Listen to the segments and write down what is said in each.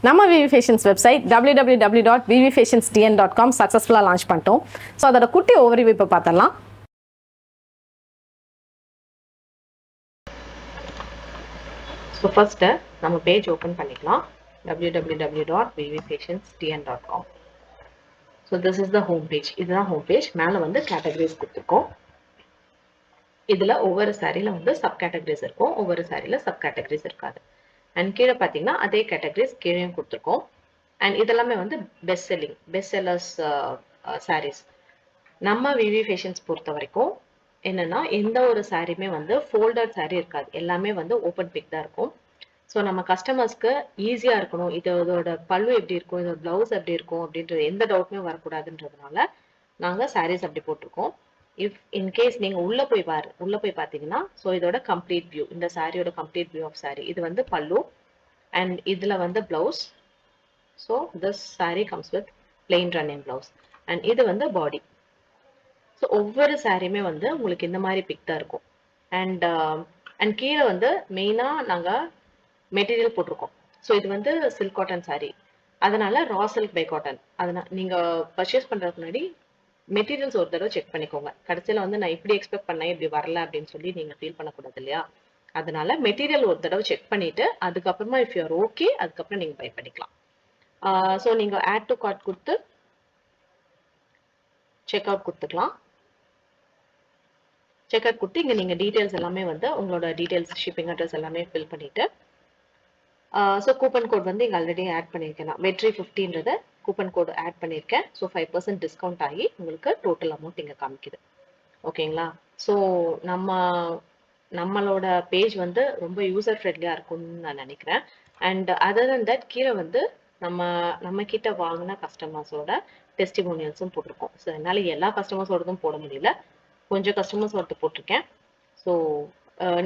நம்ம விவி fashions website www.vvfashionsdn.com சக்ஸஸ்ஃபுல்லாக launch பண்ணிட்டோம். ஸோ அதோட குட்டி ஓவர்வியூ இப்போ பார்த்தரலாம். ஸோ ஃபஸ்ட்டு நம்ம பேஜ் ஓப்பன் பண்ணிக்கலாம். www.vvfashionsdn.com. So this is the home page. இதுதான் ஹோம் பேஜ். மேலே வந்து கேட்டகரிஸ் கொடுத்துருக்கோம். இதில் ஒவ்வொரு சாரியில் வந்து சப் கேட்டகரிஸ் இருக்கும், ஒவ்வொரு சாரியில் சப் கேட்டகரிஸ் இருக்காது. அண்ட் கீழே பார்த்தீங்கன்னா அதே கேட்டகரிஸ் கீழேயும் கொடுத்துருக்கோம். அண்ட் இதெல்லாமே வந்து பெஸ்ட் செல்லர்ஸ் சாரீஸ். நம்ம விவி ஃபேஷன்ஸ் பொறுத்த வரைக்கும் என்னன்னா எந்த ஒரு சாரியுமே வந்து ஃபோல்டட் சாரீ இருக்காது, எல்லாமே வந்து ஓப்பன் பிக் தான் இருக்கும். ஸோ நம்ம கஸ்டமர்ஸ்க்கு ஈஸியாக இருக்கணும், இதோட பல்லு எப்படி இருக்கும், இதோட ப்ளவுஸ் எப்படி இருக்கும் அப்படின்றது எந்த டவுட்டுமே வரக்கூடாதுன்றதுனால நாங்கள் சாரீஸ் அப்படி போட்டிருக்கோம். இஃப் இன்கேஸ் நீங்கள் உள்ளே போய் பார்த்தீங்கன்னா ஸோ இதோட கம்ப்ளீட் வியூ, இந்த சாரியோட கம்ப்ளீட் வியூ ஆஃப் சாரி. இது வந்து பல்லு அண்ட் இதில் வந்து blouse. So this sari comes with plain running blouse and இது வந்து பாடி. ஸோ ஒவ்வொரு சாரியுமே வந்து உங்களுக்கு இந்த மாதிரி பிக் தான் இருக்கும். அண்ட் கீழே வந்து மெயினாக நாங்கள் மெட்டீரியல் போட்டிருக்கோம். ஸோ இது வந்து சில்க் காட்டன் சாரீ, அதனால ரா சில்க் பை காட்டன். அதனால் நீங்கள் பர்ச்சேஸ் பண்ணுறதுக்கு முன்னாடி மெட்டீரியல்ஸ் ஒரு தடவை செக் பண்ணிக்கோங்க. கடைசியில் வந்து நான் இப்படி எக்ஸ்பெக்ட் பண்ணேன் இப்படி வரல அப்படின்னு சொல்லி நீங்கள் ஃபீல் பண்ணக்கூடாது இல்லையா? அதனால மெட்டீரியல் ஒரு தடவை செக் பண்ணிட்டு அதுக்கப்புறமா இஃப் யூ ஆர் ஓகே அதுக்கப்புறம் நீங்கள் பை பண்ணிக்கலாம். ஸோ நீங்கள் ஆட் டு கார்ட் கொடுத்து செக் அவுட் கொடுத்துக்கலாம். செக் அவுட் கொடுத்து இங்கே நீங்கள் டீட்டெயில்ஸ் எல்லாமே வந்து உங்களோட டீட்டெயில்ஸ், ஷிப்பிங் அட்ரஸ் எல்லாமே ஃபில் பண்ணிவிட்டு ஸோ கூப்பன் கோட் வந்து இங்கே ஆல்ரெடி ஆட் பண்ணியிருக்கேன். நான் வெற்றி 50ன்றத கூப்பன் கோடு ஆட் பண்ணியிருக்கேன். ஸோ 5% டிஸ்கவுண்ட் ஆகி உங்களுக்கு டோட்டல் அமௌண்ட் இங்கே காமிக்குது. ஓகேங்களா? ஸோ நம்மளோட பேஜ் வந்து ரொம்ப யூசர் ஃப்ரெண்ட்லியாக இருக்கும்னு நான் நினைக்கிறேன். அண்ட் அதர் தன் தட் கீழே வந்து நம்ம கிட்ட வாங்கின கஸ்டமர்ஸோட டெஸ்டிமோனியல்ஸும் போட்டிருக்கோம். ஸோ என்னால் எல்லா கஸ்டமர்ஸோடதும் போட முடியல, கொஞ்சம் கஸ்டமர்ஸோட போட்டிருக்கேன். ஸோ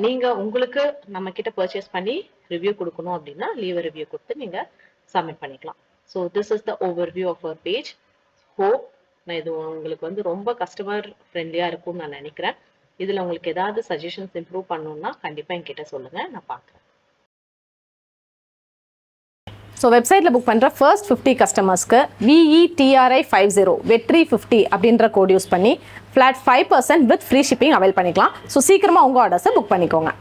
நீங்கள் உங்களுக்கு நம்ம கிட்ட பர்ச்சேஸ் பண்ணி ரிவ்யூ கொடுக்கணும் அப்படின்னா லீவ் ரிவ்யூ கொடுத்து நீங்கள் சப்மிட் பண்ணிக்கலாம். So this is the overview of our page. Hope நான் இது உங்களுக்கு வந்து ரொம்ப கஸ்டமர் ஃப்ரெண்ட்லியாக இருக்கும்னு நான் நினைக்கிறேன். இதில் உங்களுக்கு ஏதாவது சஜஷன்ஸ் இம்ப்ரூவ் பண்ணணும்னா கண்டிப்பாக என்கிட்ட சொல்லுங்கள், நான் பார்க்குறேன். ஸோ வெப்சைட்டில் புக் பண்ணுற ஃபர்ஸ்ட் 50 கஸ்டமர்ஸ்க்கு VETRI50 வெற்றி 50 அப்படின்ற கோட் யூஸ் பண்ணி flat 5% with free shipping avail பண்ணிக்கலாம். ஸோ சீக்கிரமாக உங்கள் ஆர்டர்ஸை புக் பண்ணிக்கோங்க.